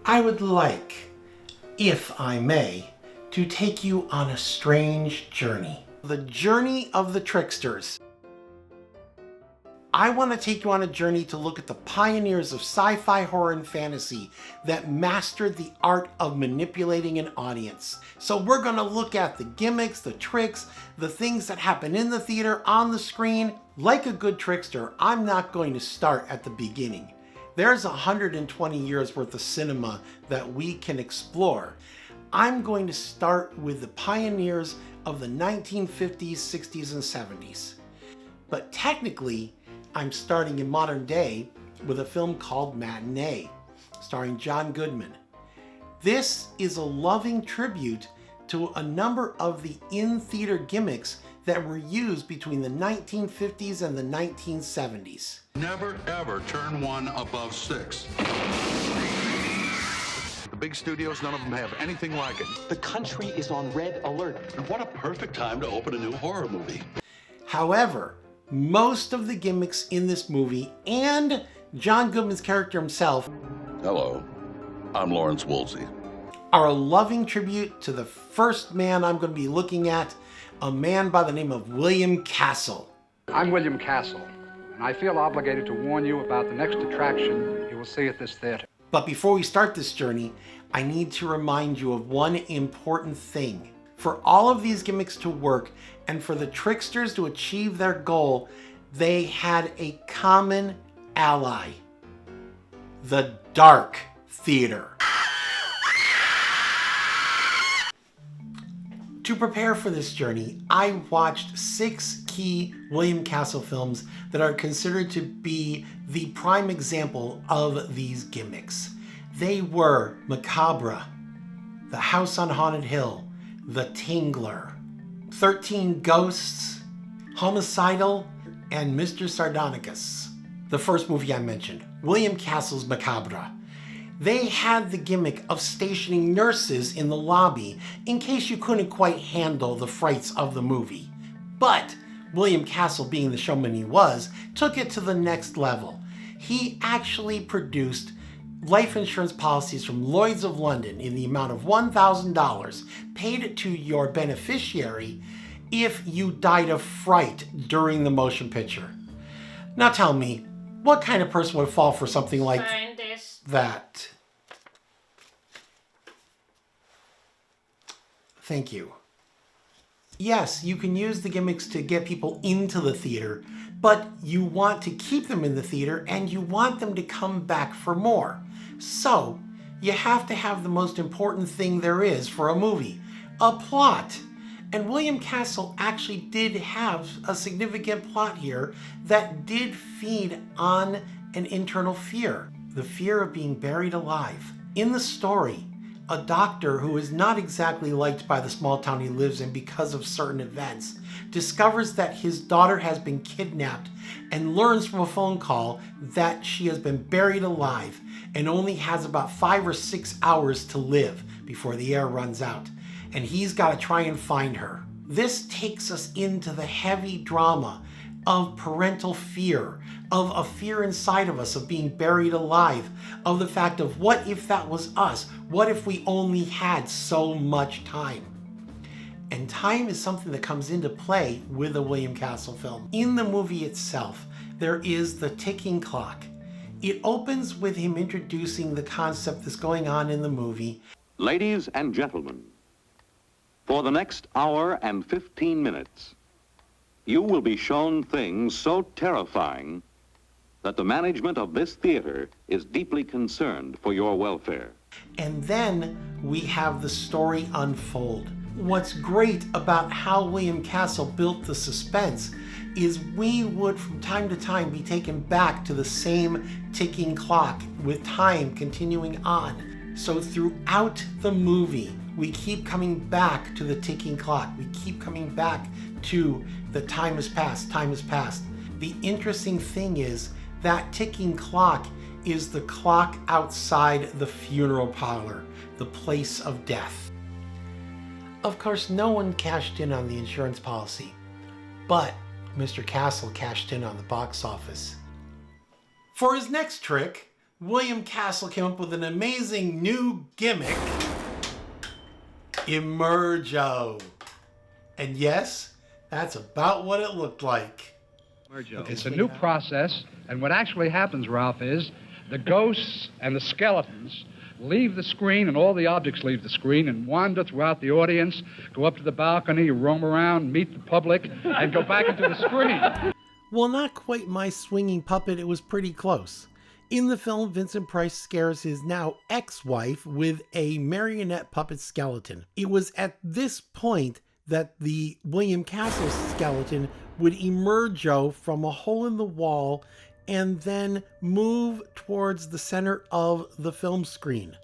I would like, if I may, to take you on a strange journey. The journey of the tricksters. I want to take you on a journey to look at the pioneers of sci-fi, horror, and fantasy that mastered the art of manipulating an audience. So we're going to look at the gimmicks, the tricks, the things that happen in the theater, on the screen. Like a good trickster, I'm not going to start at the beginning. There's 120 years worth of cinema that we can explore. I'm going to start with the pioneers of the 1950s, 60s, and 70s. But technically, I'm starting in modern day with a film called Matinee, starring John Goodman. This is a loving tribute to a number of the in-theater gimmicks that were used between the 1950s and the 1970s. Never ever turn one above 6. The big studios, none of them have anything like it. The country is on red alert. And what a perfect time to open a new horror movie. However, most of the gimmicks in this movie, and John Goodman's character himself, Hello, I'm Lawrence Woolsey, are a loving tribute to the first man I'm going to be looking at, a man by the name of William Castle. I'm William Castle, and I feel obligated to warn you about the next attraction you will see at this theater. But before we start this journey, I need to remind you of one important thing. For all of these gimmicks to work and for the tricksters to achieve their goal, they had a common ally: the dark theater. To prepare for this journey, I watched 6 key William Castle films that are considered to be the prime example of these gimmicks. They were Macabre, The House on Haunted Hill, The Tingler, 13 Ghosts, Homicidal, and Mr. Sardonicus. The first movie I mentioned, William Castle's Macabre. They had the gimmick of stationing nurses in the lobby in case you couldn't quite handle the frights of the movie. But William Castle, being the showman he was, took it to the next level. He actually produced life insurance policies from Lloyd's of London in the amount of $1,000 paid to your beneficiary if you died of fright during the motion picture. Now tell me, what kind of person would fall for something like that? Thank you. Yes, you can use the gimmicks to get people into the theater, but you want to keep them in the theater and you want them to come back for more. So, you have to have the most important thing there is for a movie, a plot. And William Castle actually did have a significant plot here that did feed on an internal fear, the fear of being buried alive. In the story, a doctor who is not exactly liked by the small town he lives in because of certain events discovers that his daughter has been kidnapped and learns from a phone call that she has been buried alive and only has about 5 or 6 hours to live before the air runs out. And he's got to try and find her. This takes us into the heavy drama of parental fear, of a fear inside of us of being buried alive, of the fact of what if that was us? What if we only had so much time? And time is something that comes into play with a William Castle film. In the movie itself, there is the ticking clock. It opens with him introducing the concept that's going on in the movie. Ladies and gentlemen, for the next hour and 15 minutes, you will be shown things so terrifying that the management of this theater is deeply concerned for your welfare. And then we have the story unfold. What's great about how William Castle built the suspense is we would from time to time be taken back to the same ticking clock with time continuing on. So throughout the movie, we keep coming back to the ticking clock. We keep coming back to the time has passed, time has passed. The interesting thing is that ticking clock is the clock outside the funeral parlor, the place of death. Of course, no one cashed in on the insurance policy, but Mr. Castle cashed in on the box office. For his next trick, William Castle came up with an amazing new gimmick, Emergo. And yes, that's about what it looked like. It's a new process, and what actually happens, Ralph, is the ghosts and the skeletons leave the screen, and all the objects leave the screen and wander throughout the audience, go up to the balcony, roam around, meet the public, and go back into the screen. Well, not quite my swinging puppet, it was pretty close. In the film, Vincent Price scares his now ex-wife with a marionette puppet skeleton. It was at this point that the William Castle skeleton would emerge from a hole in the wall and then move towards the center of the film screen.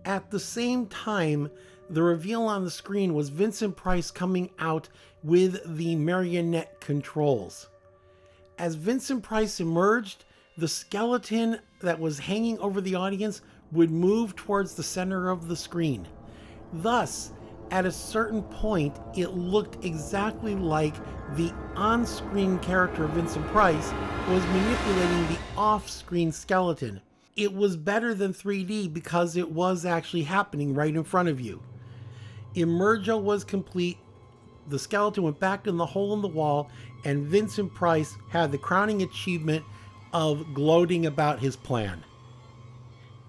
At the same time, the reveal on the screen was Vincent Price coming out with the marionette controls. As Vincent Price emerged, the skeleton that was hanging over the audience would move towards the center of the screen. Thus, at a certain point, it looked exactly like the on-screen character of Vincent Price was manipulating the off-screen skeleton. It was better than 3D because it was actually happening right in front of you. Emergo was complete. The skeleton went back in the hole in the wall, and Vincent Price had the crowning achievement of gloating about his plan.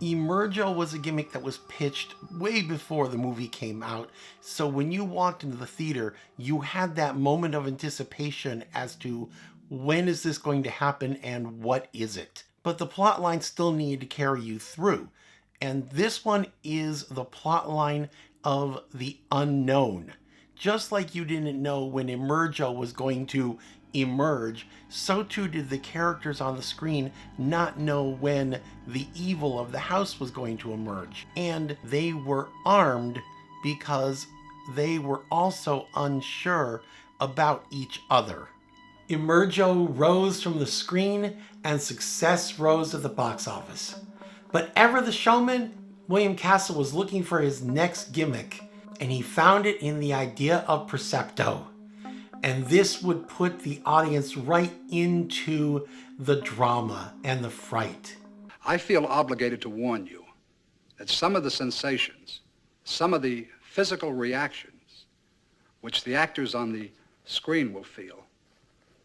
Emergo was a gimmick that was pitched way before the movie came out, so when you walked into the theater, you had that moment of anticipation as to when is this going to happen and what is it. But the plot line still needed to carry you through, and this one is the plot line of the unknown. Just like you didn't know when Emergo was going to emerge, so too did the characters on the screen not know when the evil of the house was going to emerge. And they were armed because they were also unsure about each other. Emergo rose from the screen and success rose at the box office. But ever the showman, William Castle was looking for his next gimmick, and he found it in the idea of Percepto. And this would put the audience right into the drama and the fright. I feel obligated to warn you that some of the sensations, some of the physical reactions which the actors on the screen will feel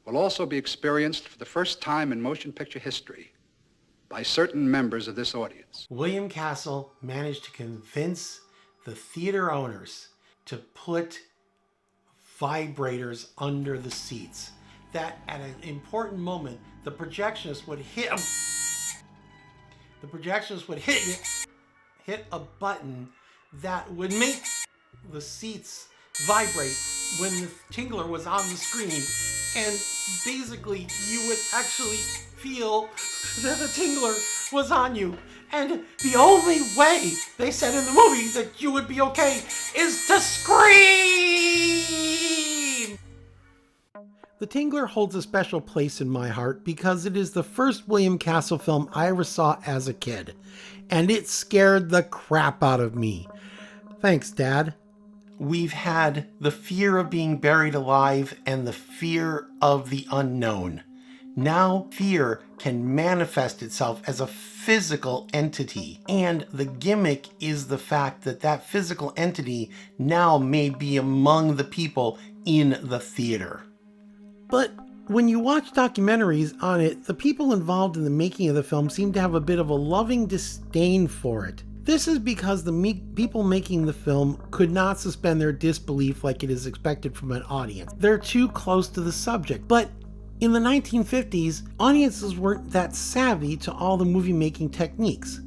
will also be experienced for the first time in motion picture history by certain members of this audience. William Castle managed to convince the theater owners to put vibrators under the seats, that at an important moment the projectionist would hit a button that would make the seats vibrate when the Tingler was on the screen, and basically you would actually feel that the Tingler was on you. And the only way, they said in the movie, that you would be okay is to scream! The Tingler holds a special place in my heart because it is the first William Castle film I ever saw as a kid, and it scared the crap out of me. Thanks, Dad. We've had the fear of being buried alive and the fear of the unknown. Now fear can manifest itself as a physical entity, and the gimmick is the fact that that physical entity now may be among the people in the theater. But when you watch documentaries on it, the people involved in the making of the film seem to have a bit of a loving disdain for it. This is because the people making the film could not suspend their disbelief like it is expected from an audience. They're too close to the subject. But in the 1950s, audiences weren't that savvy to all the movie-making techniques.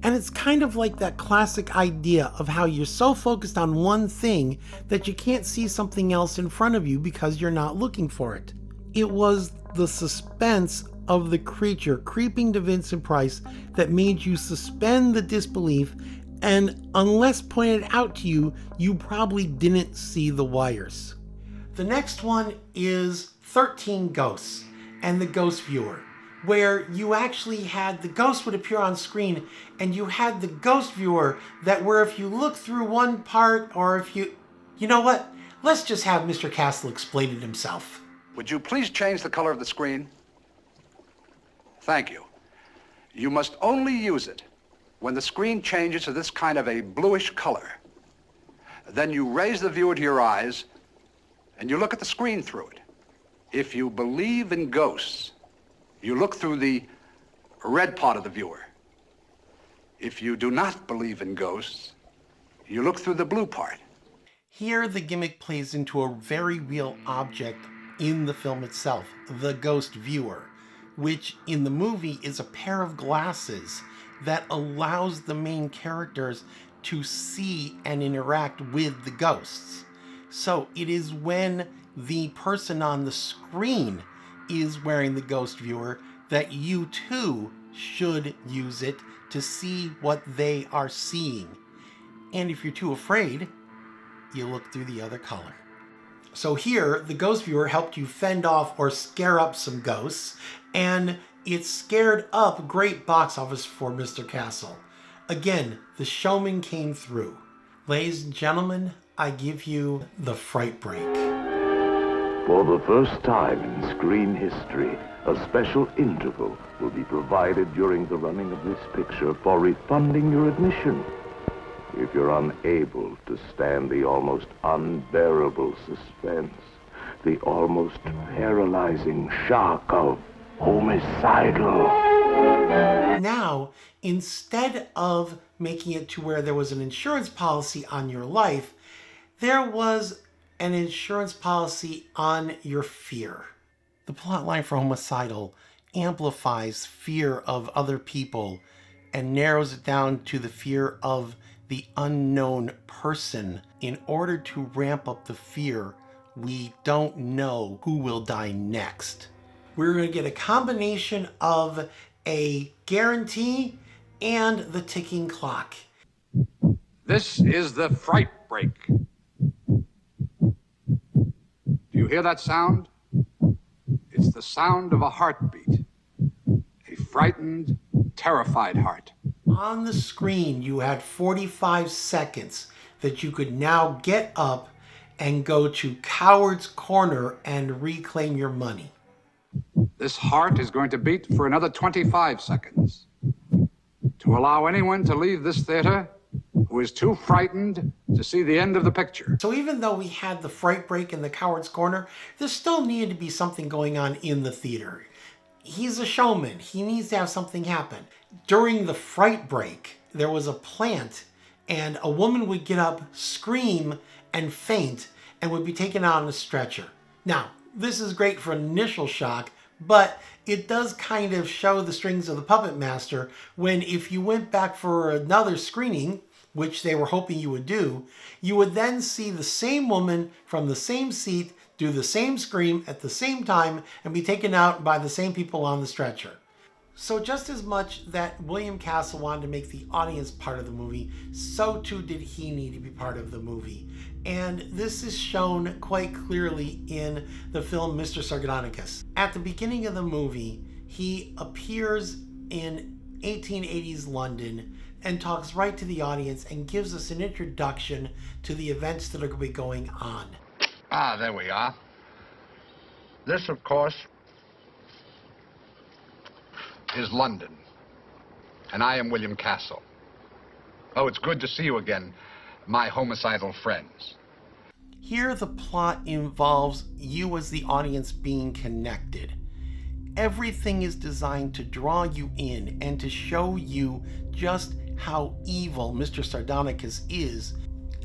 And it's kind of like that classic idea of how you're so focused on one thing that you can't see something else in front of you because you're not looking for it. It was the suspense of the creature creeping to Vincent Price that made you suspend the disbelief, and unless pointed out to you, you probably didn't see the wires. The next one is 13 Ghosts and the Ghost Viewer, where you actually had the ghost would appear on screen, and you had the Ghost Viewer that where if you look through one part, or if you know what? Let's just have Mr. Castle explain it himself. Would you please change the color of the screen? Thank you. You must only use it when the screen changes to this kind of a bluish color. Then you raise the viewer to your eyes and you look at the screen through it. If you believe in ghosts, you look through the red part of the viewer. If you do not believe in ghosts, you look through the blue part. Here, the gimmick plays into a very real object in the film itself, the ghost viewer, which in the movie is a pair of glasses that allows the main characters to see and interact with the ghosts. So it is when the person on the screen is wearing the ghost viewer that you too should use it to see what they are seeing. And if you're too afraid, you look through the other color. So here, the ghost viewer helped you fend off or scare up some ghosts, and it scared up great box office for Mr. Castle. Again, the showman came through. Ladies and gentlemen, I give you the fright break. For the first time in screen history, a special interval will be provided during the running of this picture for refunding your admission. If you're unable to stand the almost unbearable suspense, the almost paralyzing shock of homicidal. Now, instead of making it to where there was an insurance policy on your life, there was an insurance policy on your fear. The plotline for homicidal amplifies fear of other people and narrows it down to the fear of the unknown person. In order to ramp up the fear, we don't know who will die next. We're going to get a combination of a guarantee and the ticking clock. This is the fright break. Do you hear that sound? It's the sound of a heartbeat. A frightened, terrified heart. On the screen, you had 45 seconds that you could now get up and go to Coward's Corner and reclaim your money. This heart is going to beat for another 25 seconds to allow anyone to leave this theater who is too frightened to see the end of the picture. So even though we had the fright break in the Coward's Corner, there still needed to be something going on in the theater. He's a showman. He needs to have something happen. During the fright break, there was a plant and a woman would get up, scream, and faint and would be taken out on a stretcher. Now, this is great for an initial shock, but it does kind of show the strings of the puppet master when if you went back for another screening, which they were hoping you would do, you would then see the same woman from the same seat do the same scream at the same time and be taken out by the same people on the stretcher. So just as much that William Castle wanted to make the audience part of the movie, so too did he need to be part of the movie. And this is shown quite clearly in the film Mr. Sardonicus. At the beginning of the movie, he appears in 1880s London and talks right to the audience and gives us an introduction to the events that are going to be going on. Ah, there we are. This, of course, is London. And I am William Castle. Oh, it's good to see you again, my homicidal friends. Here the plot involves you as the audience being connected. Everything is designed to draw you in and to show you just how evil Mr. Sardonicus is.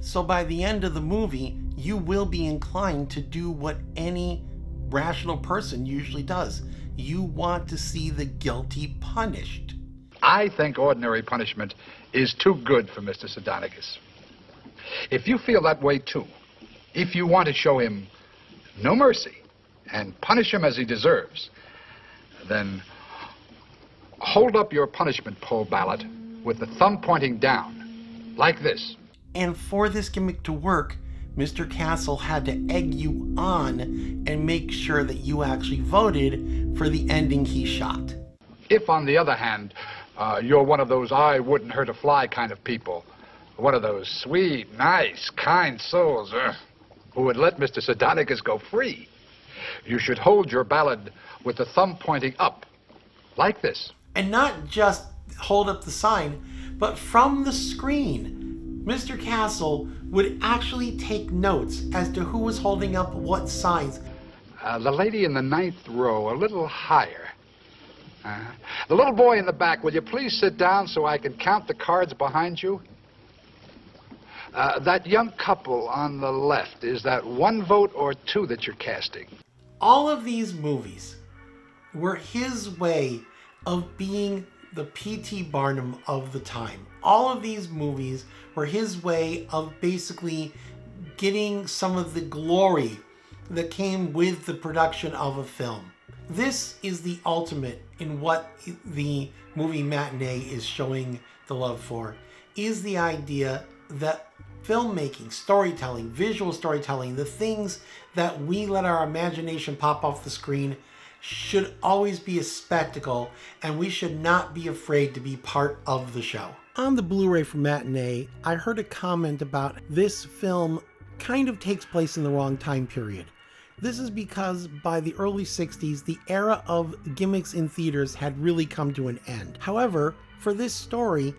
So by the end of the movie, you will be inclined to do what any rational person usually does. You want to see the guilty punished. I think ordinary punishment is too good for Mr. Sardonicus. If you feel that way too, if you want to show him no mercy and punish him as he deserves, then hold up your punishment pole ballot with the thumb pointing down, like this. And for this gimmick to work, Mr. Castle had to egg you on and make sure that you actually voted for the ending he shot. If, on the other hand, you're one of those I wouldn't hurt a fly kind of people, one of those sweet, nice, kind souls who would let Mr. Sardonicus go free, you should hold your ballot with the thumb pointing up, like this. And not just hold up the sign, but from the screen, Mr. Castle would actually take notes as to who was holding up what signs. The lady in the 9th row, a little higher. The little boy in the back, will you please sit down so I can count the cards behind you? That young couple on the left, is that 1 vote or 2 that you're casting? All of these movies were his way of being the P.T. Barnum of the time. All of these movies were his way of basically getting some of the glory that came with the production of a film. This is the ultimate in what the movie Matinee is showing the love for, is the idea that filmmaking, storytelling, visual storytelling, the things that we let our imagination pop off the screen should always be a spectacle, and we should not be afraid to be part of the show. On the Blu-ray from Matinee, I heard a comment about this film kind of takes place in the wrong time period. This is because by the early 60s, the era of gimmicks in theaters had really come to an end. However, for this story,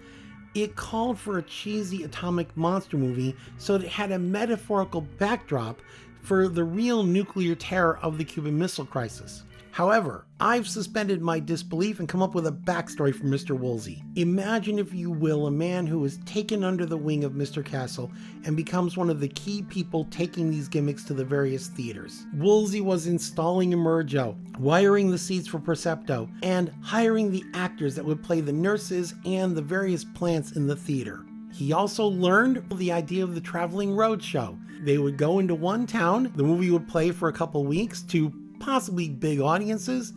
it called for a cheesy atomic monster movie, so it had a metaphorical backdrop for the real nuclear terror of the Cuban Missile Crisis. However, I've suspended my disbelief and come up with a backstory for Mr. Woolsey. Imagine, if you will, a man who is taken under the wing of Mr. Castle and becomes one of the key people taking these gimmicks to the various theaters. Woolsey was installing Emergo, wiring the seats for Percepto, and hiring the actors that would play the nurses and the various plants in the theater. He also learned the idea of the traveling road show. They would go into one town, the movie would play for a couple weeks to possibly big audiences,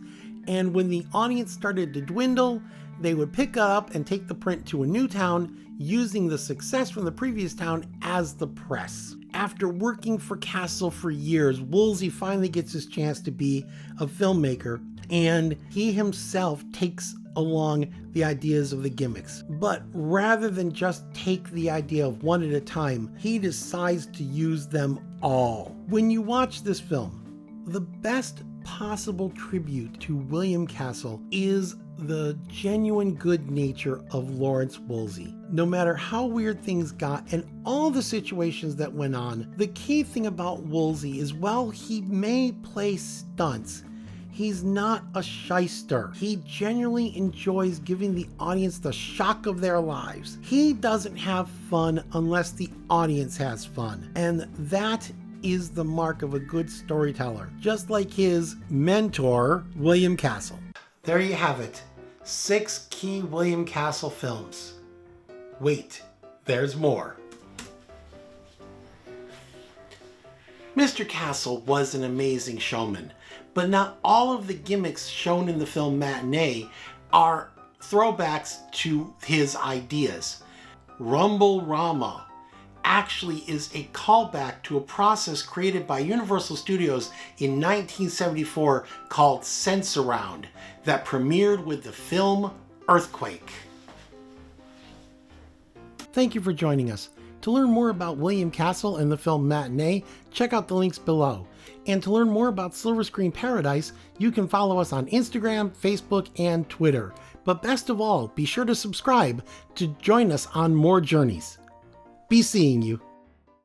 and when the audience started to dwindle, they would pick up and take the print to a new town, using the success from the previous town as the press. After working for Castle for years, Woolsey finally gets his chance to be a filmmaker, and he himself takes along the ideas of the gimmicks. But rather than just take the idea of one at a time, he decides to use them all. When you watch this film, the best possible tribute to William Castle is the genuine good nature of Lawrence Woolsey. No matter how weird things got and all the situations that went on, the key thing about Woolsey is, while he may play stunts, he's not a shyster. He genuinely enjoys giving the audience the shock of their lives. He doesn't have fun unless the audience has fun, and that is the mark of a good storyteller, just like his mentor, William Castle. There you have it. 6 key William Castle films. Wait, there's more. Mr. Castle was an amazing showman, but not all of the gimmicks shown in the film Matinee are throwbacks to his ideas. Rumble-Rama actually is a callback to a process created by Universal Studios in 1974 called Sense-Around that premiered with the film Earthquake. Thank you for joining us. To learn more about William Castle and the film Matinee, check out the links below. And to learn more about Silverscreenparadise, you can follow us on Instagram, Facebook, and Twitter. But best of all, be sure to subscribe to join us on more journeys. Be seeing you.